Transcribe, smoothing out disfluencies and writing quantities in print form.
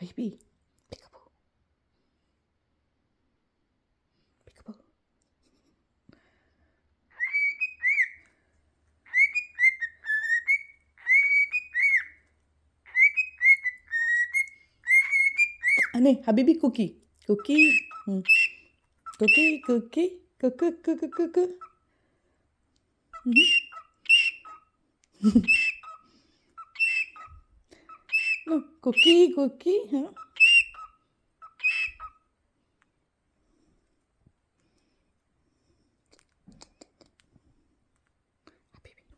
Habibi. Peekaboo. Peekaboo. Aneh, Habibi cookie. Cookie. Cookie, cookie. Cookie, cookie, cookie. No, cookie, cookie. Huh?